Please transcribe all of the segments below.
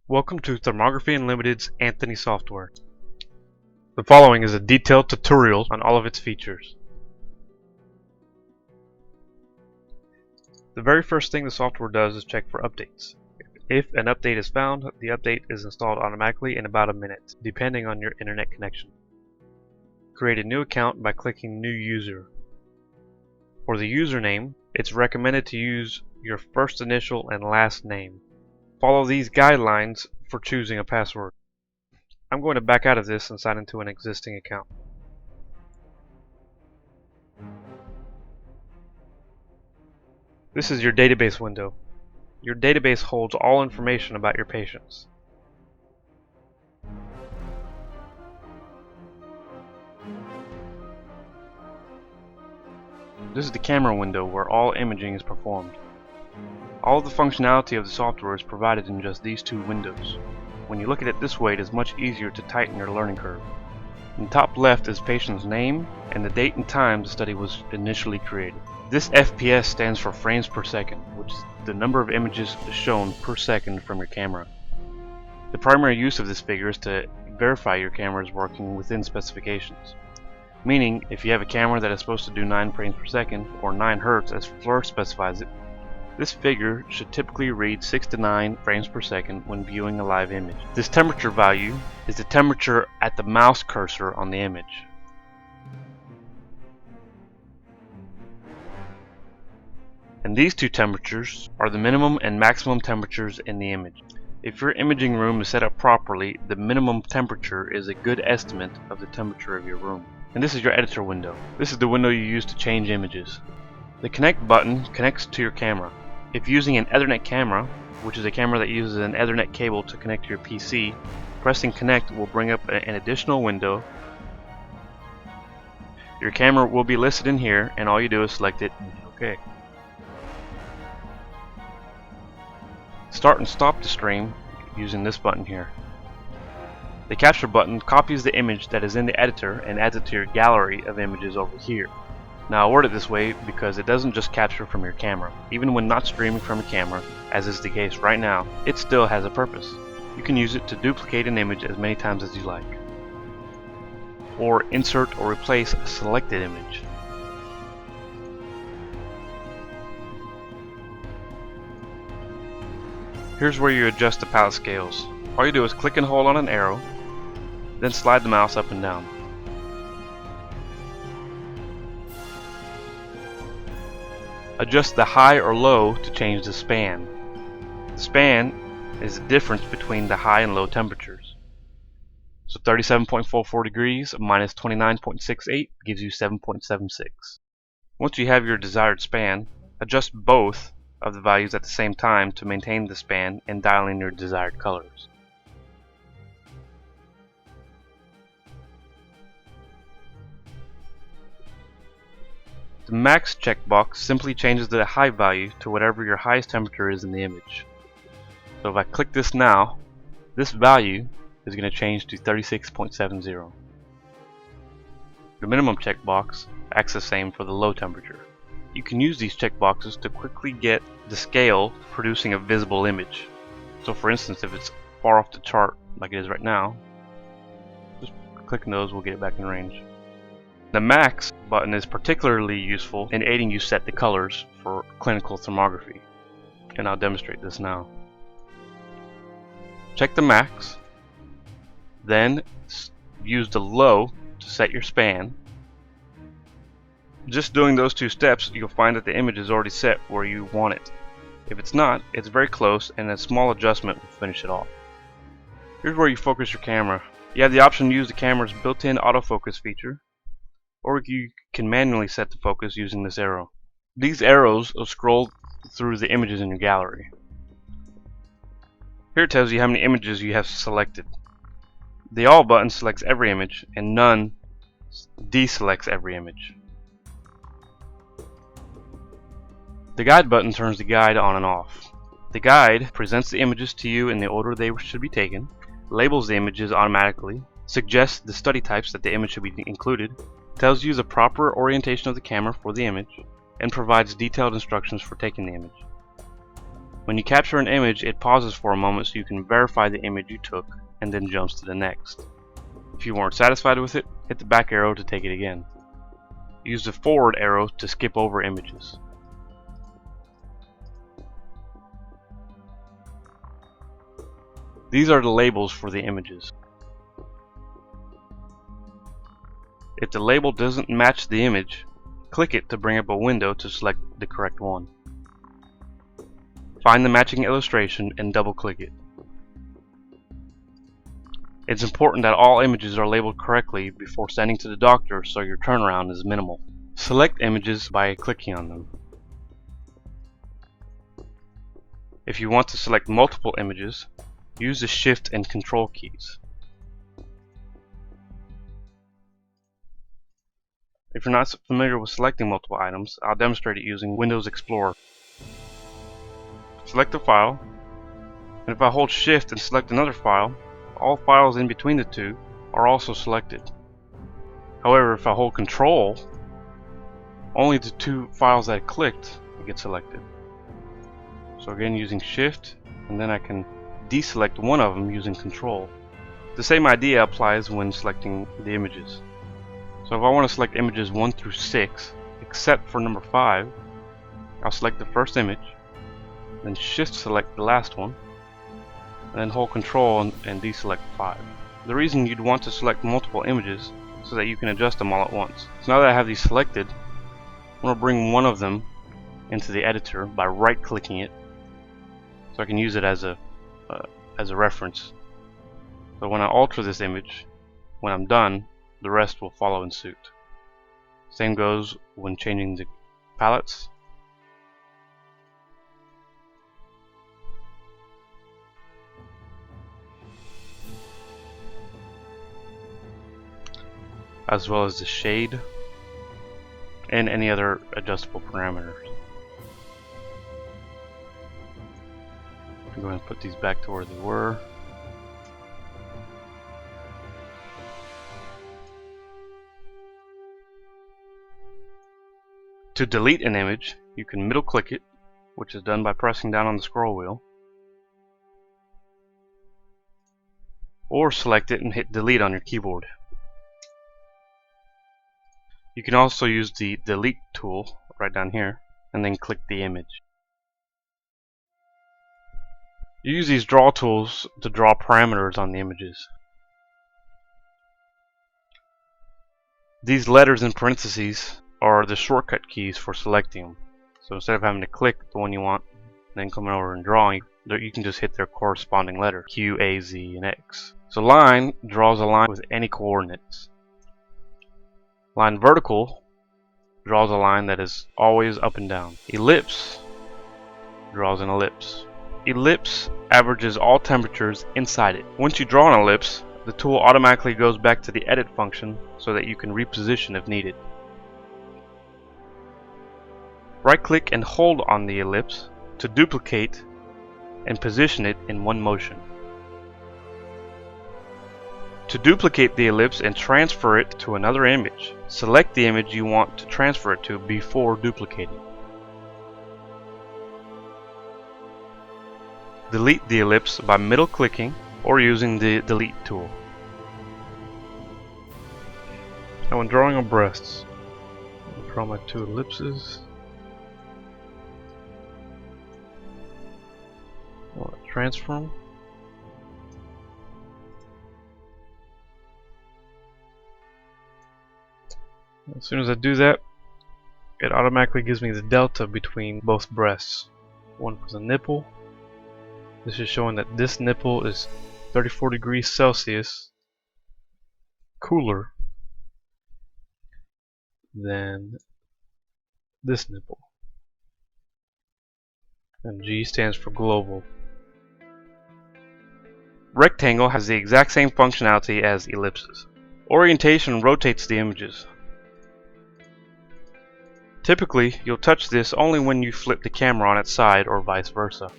Welcome to Thermography Unlimited's Anthony software. The following is a detailed tutorial on all of its features. The very first thing the software does is check for updates. If an update is found, the update is installed automatically in about a minute, depending on your internet connection. Create a new account by clicking New User. For the username, it's recommended to use your first initial and last name. Follow these guidelines for choosing a password. I'm going to back out of this and sign into an existing account. This is your database window. Your database holds all information about your patients. This is the camera window where all imaging is performed. All of the functionality of the software is provided in just these two windows. When you look at it this way, it is much easier to tighten your learning curve. In the top left is patient's name and the date and time the study was initially created. This FPS stands for frames per second, which is the number of images shown per second from your camera. The primary use of this figure is to verify your camera is working within specifications. Meaning, if you have a camera that is supposed to do 9 frames per second, or 9 Hz as Fleur specifies it, this figure should typically read 6 to 9 frames per second when viewing a live image. This temperature value is the temperature at the mouse cursor on the image. And these two temperatures are the minimum and maximum temperatures in the image. If your imaging room is set up properly, the minimum temperature is a good estimate of the temperature of your room. And this is your editor window. This is the window you use to change images. The connect button connects to your camera. If using an Ethernet camera, which is a camera that uses an Ethernet cable to connect to your PC, pressing connect will bring up an additional window. Your camera will be listed in here, and all you do is select it and hit OK. Start and stop the stream using this button here. The capture button copies the image that is in the editor and adds it to your gallery of images over here. Now I word it this way because it doesn't just capture from your camera. Even when not streaming from your camera, as is the case right now, it still has a purpose. You can use it to duplicate an image as many times as you like, or insert or replace a selected image. Here's where you adjust the palette scales. All you do is click and hold on an arrow, then slide the mouse up and down. Adjust the high or low to change the span. The span is the difference between the high and low temperatures. So 37.44 degrees minus 29.68 gives you 7.76. Once you have your desired span, adjust both of the values at the same time to maintain the span and dial in your desired colors. The max checkbox simply changes the high value to whatever your highest temperature is in the image. So if I click this now, this value is going to change to 36.70. The minimum checkbox acts the same for the low temperature. You can use these checkboxes to quickly get the scale producing a visible image. So for instance, if it's far off the chart like it is right now, just clicking those will get it back in range. The max button is particularly useful in aiding you set the colors for clinical thermography, and I'll demonstrate this now. Check the max, then use the low to set your span. Just doing those two steps, you'll find that the image is already set where you want it. If it's not, it's very close, and a small adjustment will finish it off. Here's where you focus your camera. You have the option to use the camera's built-in autofocus feature, or you can manually set the focus using this arrow. These arrows will scroll through the images in your gallery. Here it tells you how many images you have selected. The All button selects every image, and None deselects every image. The Guide button turns the guide on and off. The guide presents the images to you in the order they should be taken, labels the images automatically, suggests the study types that the image should be included, tells you the proper orientation of the camera for the image, and provides detailed instructions for taking the image. When you capture an image, it pauses for a moment so you can verify the image you took and then jumps to the next. If you weren't satisfied with it, hit the back arrow to take it again. Use the forward arrow to skip over images. These are the labels for the images. If the label doesn't match the image, click it to bring up a window to select the correct one. Find the matching illustration and double-click it. It's important that all images are labeled correctly before sending to the doctor so your turnaround is minimal. Select images by clicking on them. If you want to select multiple images, use the Shift and Control keys. If you're not familiar with selecting multiple items, I'll demonstrate it using Windows Explorer. Select a file, and if I hold Shift and select another file, all files in between the two are also selected. However, if I hold Control, only the two files that I clicked get selected. So again, using Shift, and then I can deselect one of them using Control. The same idea applies when selecting the images. So if I want to select images 1 through 6, except for number 5, I'll select the first image, then Shift select the last one, and then hold Control and deselect 5. The reason you'd want to select multiple images is so that you can adjust them all at once. So now that I have these selected, I'm going to bring one of them into the editor by right-clicking it, so I can use it as a reference. So when I alter this image, when I'm done, the rest will follow in suit. Same goes when changing the palettes. As well as the shade and any other adjustable parameters. I'm going to put these back to where they were. To delete an image, you can middle click it, which is done by pressing down on the scroll wheel, or select it and hit delete on your keyboard. You can also use the delete tool right down here and then click the image. You use these draw tools to draw parameters on the images. These letters in parentheses are the shortcut keys for selecting them. So instead of having to click the one you want, then coming over and drawing, you can just hit their corresponding letter, Q, A, Z, and X. So line draws a line with any coordinates. Line vertical draws a line that is always up and down. Ellipse draws an ellipse. Ellipse averages all temperatures inside it. Once you draw an ellipse, the tool automatically goes back to the edit function so that you can reposition if needed. Right click and hold on the ellipse to duplicate and position it in one motion. To duplicate the ellipse and transfer it to another image, select the image you want to transfer it to before duplicating. Delete the ellipse by middle clicking or using the delete tool. Now when drawing on breasts, I'll draw my two ellipses. I'll transfer them. As soon as I do that, it automatically gives me the delta between both breasts. One for the nipple. This is showing that this nipple is 34 degrees Celsius cooler than this nipple. And G stands for global. Rectangle has the exact same functionality as ellipses. Orientation rotates the images. Typically, you'll touch this only when you flip the camera on its side or vice versa.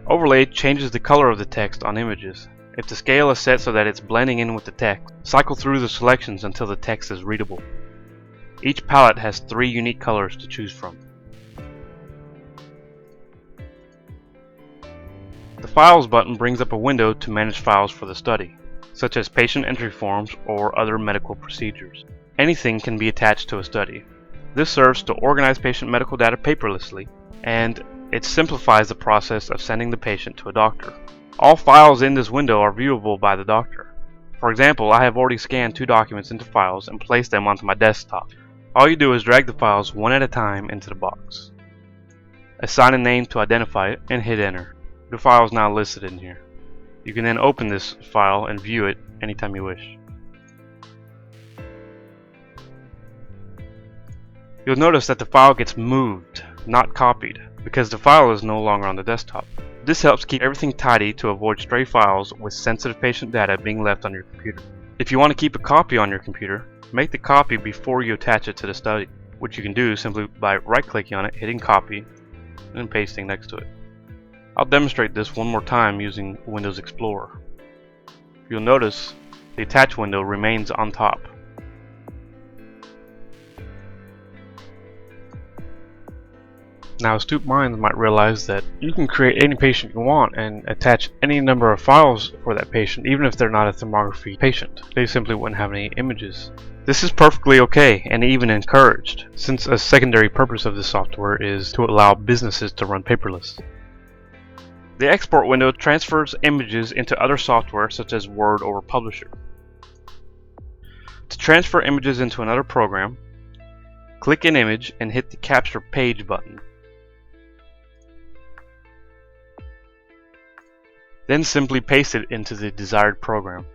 Overlay changes the color of the text on images. If the scale is set so that it's blending in with the text, cycle through the selections until the text is readable. Each palette has 3 unique colors to choose from. The Files button brings up a window to manage files for the study, such as patient entry forms or other medical procedures. Anything can be attached to a study. This serves to organize patient medical data paperlessly, and it simplifies the process of sending the patient to a doctor. All files in this window are viewable by the doctor. For example, I have already scanned 2 documents into files and placed them onto my desktop. All you do is drag the files one at a time into the box. Assign a name to identify it and hit enter. The file is now listed in here. You can then open this file and view it anytime you wish. You'll notice that the file gets moved, not copied, because the file is no longer on the desktop. This helps keep everything tidy to avoid stray files with sensitive patient data being left on your computer. If you want to keep a copy on your computer, make the copy before you attach it to the study, which you can do simply by right-clicking on it, hitting copy, and pasting next to it. I'll demonstrate this one more time using Windows Explorer. You'll notice the attach window remains on top. Now, astute minds might realize that you can create any patient you want and attach any number of files for that patient, even if they're not a thermography patient. They simply wouldn't have any images. This is perfectly okay and even encouraged, since a secondary purpose of this software is to allow businesses to run paperless. The export window transfers images into other software such as Word or Publisher. To transfer images into another program, click an image and hit the Capture Page button. Then simply paste it into the desired program.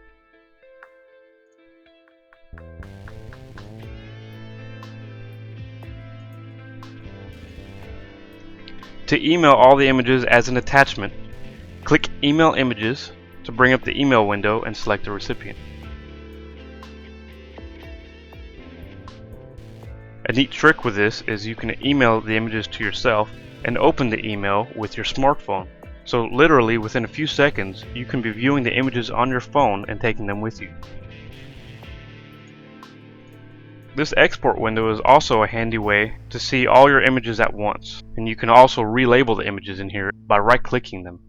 To email all the images as an attachment, click Email Images to bring up the email window and select the recipient. A neat trick with this is you can email the images to yourself and open the email with your smartphone. So literally within a few seconds, you can be viewing the images on your phone and taking them with you. This export window is also a handy way to see all your images at once, and you can also relabel the images in here by right-clicking them.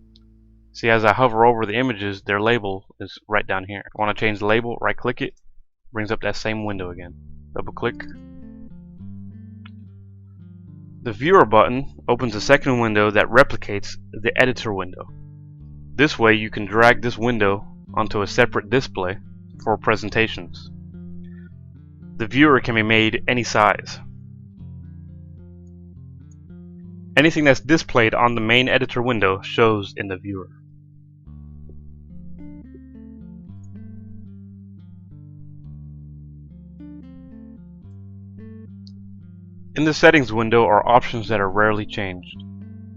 See, as I hover over the images, their label is right down here. I want to change the label, right-click it, brings up that same window again. Double-click. The Viewer button opens a second window that replicates the Editor window. This way you can drag this window onto a separate display for presentations. The viewer can be made any size. Anything that's displayed on the main editor window shows in the viewer. In the settings window are options that are rarely changed.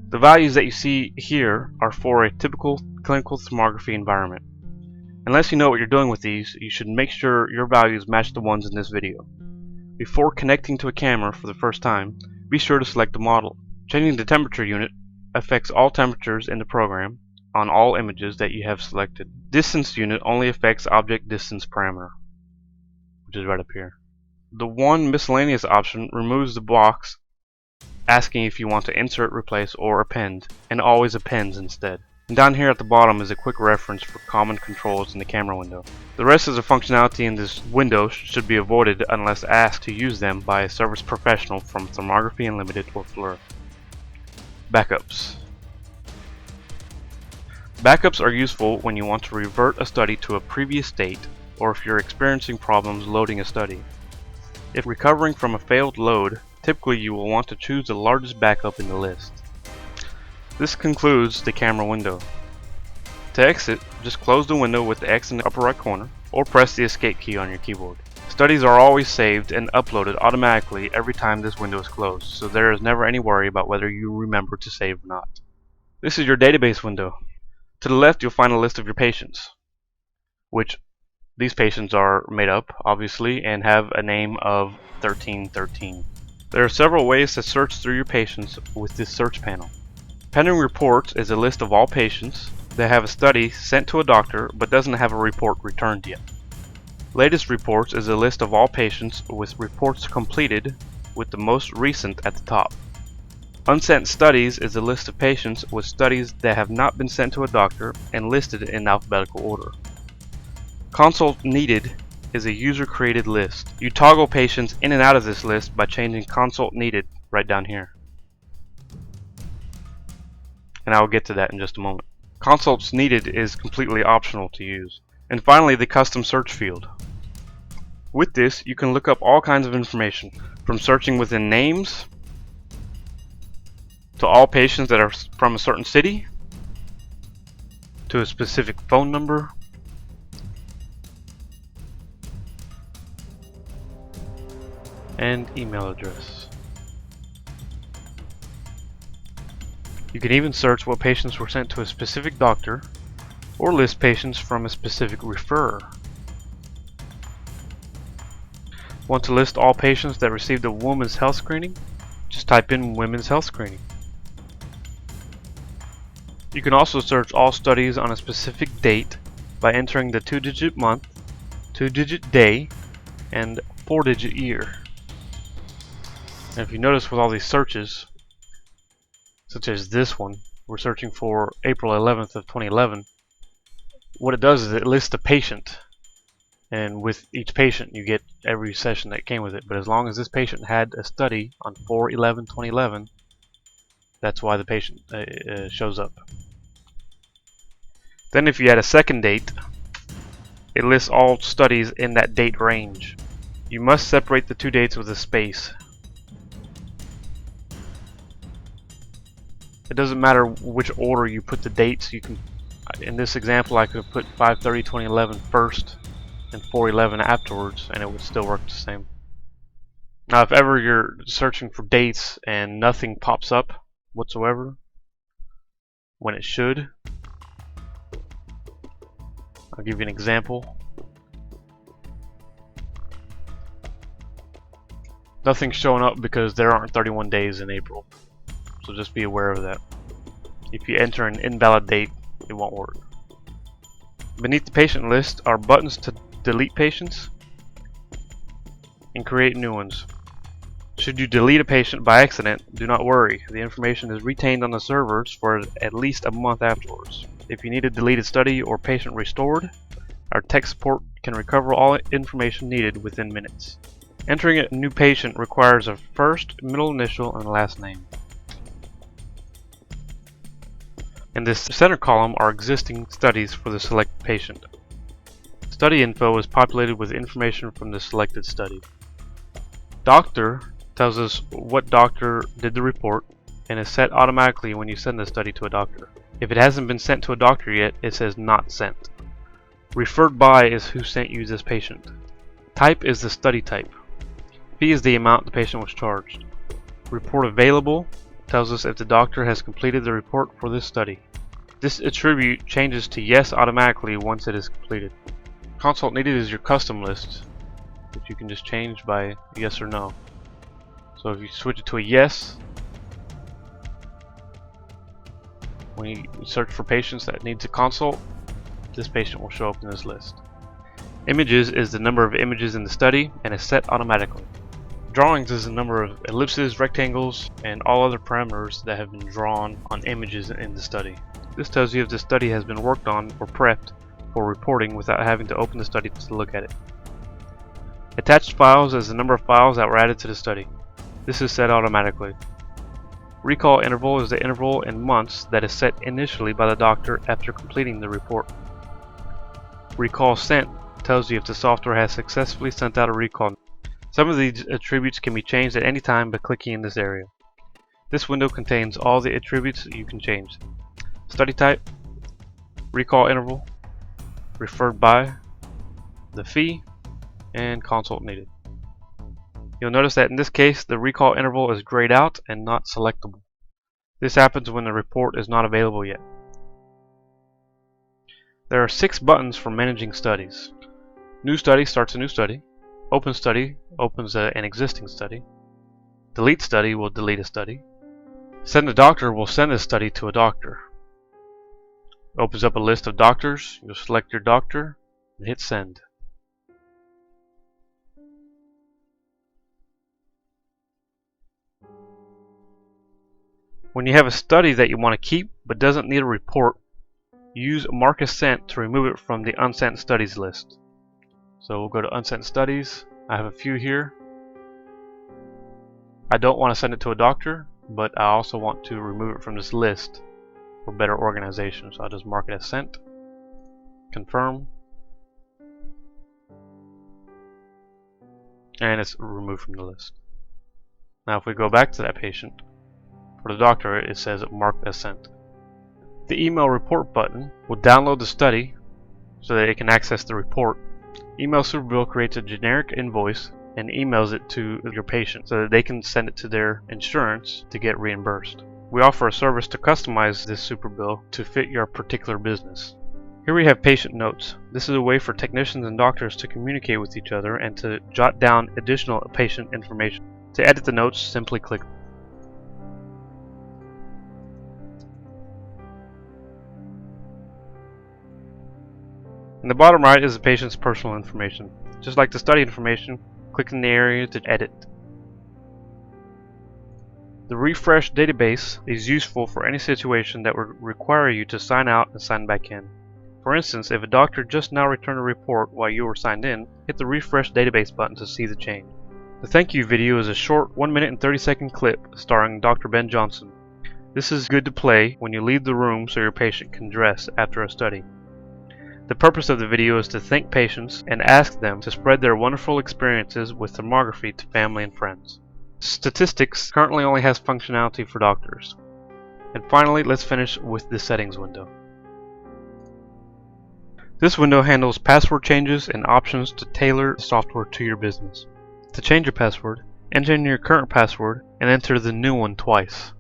The values that you see here are for a typical clinical thermography environment. Unless you know what you're doing with these, you should make sure your values match the ones in this video. Before connecting to a camera for the first time, be sure to select the model. Changing the temperature unit affects all temperatures in the program on all images that you have selected. Distance unit only affects object distance parameter, which is right up here. The one miscellaneous option removes the box asking if you want to insert, replace, or append, and always appends instead. And down here at the bottom is a quick reference for common controls in the camera window. The rest of the functionality in this window should be avoided unless asked to use them by a service professional from Thermography Unlimited or FLIR. Backups. Backups are useful when you want to revert a study to a previous state or if you're experiencing problems loading a study. If recovering from a failed load, typically you will want to choose the largest backup in the list. This concludes the camera window. To exit, just close the window with the X in the upper right corner, or press the escape key on your keyboard. Studies are always saved and uploaded automatically every time this window is closed, so there is never any worry about whether you remember to save or not. This is your database window. To the left you'll find a list of your patients, which these patients are made up, obviously, and have a name of 1313. There are several ways to search through your patients with this search panel. Pending reports is a list of all patients that have a study sent to a doctor but doesn't have a report returned yet. Latest reports is a list of all patients with reports completed with the most recent at the top. Unsent studies is a list of patients with studies that have not been sent to a doctor and listed in alphabetical order. Consult needed is a user-created list. You toggle patients in and out of this list by changing consult needed right down here. And I will get to that in just a moment. Consults needed is completely optional to use. And finally, the custom search field. With this, you can look up all kinds of information, from searching within names, to all patients that are from a certain city, to a specific phone number, and email address. You can even search what patients were sent to a specific doctor, or list patients from a specific referrer. Want to list all patients that received a women's health screening? Just type in women's health screening. You can also search all studies on a specific date by entering the 2-digit month, 2-digit day, and 4-digit year. And if you notice with all these searches, such as this one, we're searching for April 11th of 2011, what it does is it lists the patient, and with each patient you get every session that came with it. But as long as this patient had a study on 4/11/2011, that's why the patient shows up. Then if you add a second date, it lists all studies in that date range. You must separate the two dates with a space. It doesn't matter which order you put the dates. You can, in this example, I could put 5/30/2011 first and 4/11 afterwards, and it would still work the same. Now, if ever you're searching for dates and nothing pops up whatsoever, when it should, I'll give you an example. Nothing's showing up because there aren't 31 days in April. So just be aware of that. If you enter an invalid date, it won't work. Beneath the patient list are buttons to delete patients and create new ones. Should you delete a patient by accident, do not worry. The information is retained on the servers for at least a month afterwards. If you need a deleted study or patient restored, our tech support can recover all information needed within minutes. Entering a new patient requires a first, middle initial, and last name. In this center column are existing studies for the selected patient. Study info is populated with information from the selected study. Doctor tells us what doctor did the report and is set automatically when you send the study to a doctor. If it hasn't been sent to a doctor yet, it says not sent. Referred by is who sent you this patient. Type is the study type. Fee is the amount the patient was charged. Report available tells us if the doctor has completed the report for this study. This attribute changes to yes automatically once it is completed. Consult needed is your custom list, which you can just change by yes or no. So if you switch it to a yes, when you search for patients that need to consult, this patient will show up in this list. Images is the number of images in the study and is set automatically. Drawings is the number of ellipses, rectangles, and all other parameters that have been drawn on images in the study. This tells you if the study has been worked on or prepped for reporting without having to open the study to look at it. Attached files is the number of files that were added to the study. This is set automatically. Recall interval is the interval in months that is set initially by the doctor after completing the report. Recall sent tells you if the software has successfully sent out a recall. Some of these attributes can be changed at any time by clicking in this area. This window contains all the attributes you can change. Study type, recall interval, referred by, the fee, and consult needed. You'll notice that in this case the recall interval is grayed out and not selectable. This happens when the report is not available yet. There are 6 buttons for managing studies. New study starts a new study. Open study opens an existing study. Delete study will delete a study. Send a doctor will send a study to a doctor. Opens up a list of doctors. You'll select your doctor and hit send. When you have a study that you want to keep but doesn't need a report, use Mark as Sent to remove it from the Unsent Studies list. So we'll go to Unsent Studies. I have a few here. I don't want to send it to a doctor, but I also want to remove it from this list for better organization. So I'll just mark it as sent. Confirm. And it's removed from the list. Now if we go back to that patient, for the doctor it says marked as sent. The email report button will download the study so that it can access the report. Email Superbill creates a generic invoice and emails it to your patient so that they can send it to their insurance to get reimbursed. We offer a service to customize this Superbill to fit your particular business. Here we have patient notes. This is a way for technicians and doctors to communicate with each other and to jot down additional patient information. To edit the notes, simply click. In the bottom right is the patient's personal information. Just like the study information, click in the area to edit. The refresh database is useful for any situation that would require you to sign out and sign back in. For instance, if a doctor just now returned a report while you were signed in, hit the refresh database button to see the change. The thank you video is a short 1 minute and 30-second clip starring Dr. Ben Johnson. This is good to play when you leave the room so your patient can dress after a study. The purpose of the video is to thank patients and ask them to spread their wonderful experiences with thermography to family and friends. Statistics currently only has functionality for doctors. And finally, let's finish with the settings window. This window handles password changes and options to tailor the software to your business. To change your password, enter in your current password and enter the new one twice.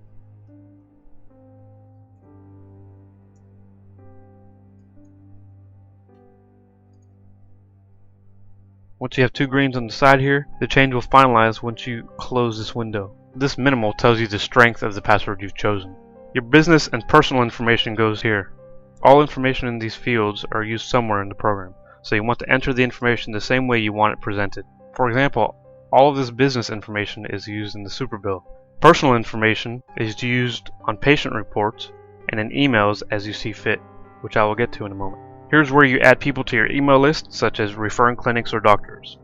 Once you have two greens on the side here, the change will finalize once you close this window. This minimal tells you the strength of the password you've chosen. Your business and personal information goes here. All information in these fields are used somewhere in the program, so you want to enter the information the same way you want it presented. For example, all of this business information is used in the Superbill. Personal information is used on patient reports and in emails as you see fit, which I will get to in a moment. Here's where you add people to your email list, such as referring clinics or doctors.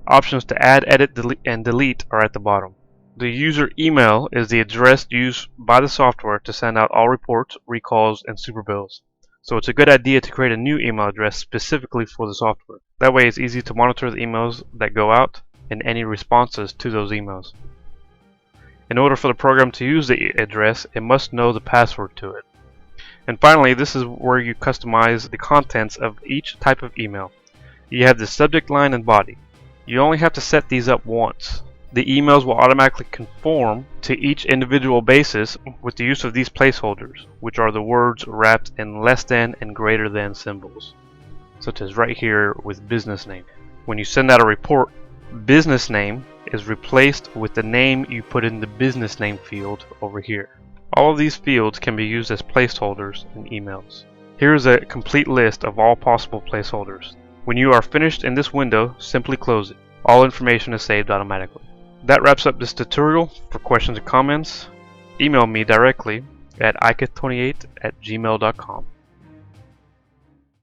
Options to add, edit, and delete are at the bottom. The user email is the address used by the software to send out all reports, recalls, and superbills. So it's a good idea to create a new email address specifically for the software. That way it's easy to monitor the emails that go out and any responses to those emails. In order for the program to use the address, it must know the password to it. And finally, this is where you customize the contents of each type of email. You have the subject line and body. You only have to set these up once. The emails will automatically conform to each individual basis with the use of these placeholders, which are the words wrapped in less than and greater than symbols, such as right here with business name. When you send out a report, business name is replaced with the name you put in the business name field over here. All of these fields can be used as placeholders in emails. Here is a complete list of all possible placeholders. When you are finished in this window, simply close it. All information is saved automatically. That wraps up this tutorial. For questions or comments, email me directly at ika28@gmail.com.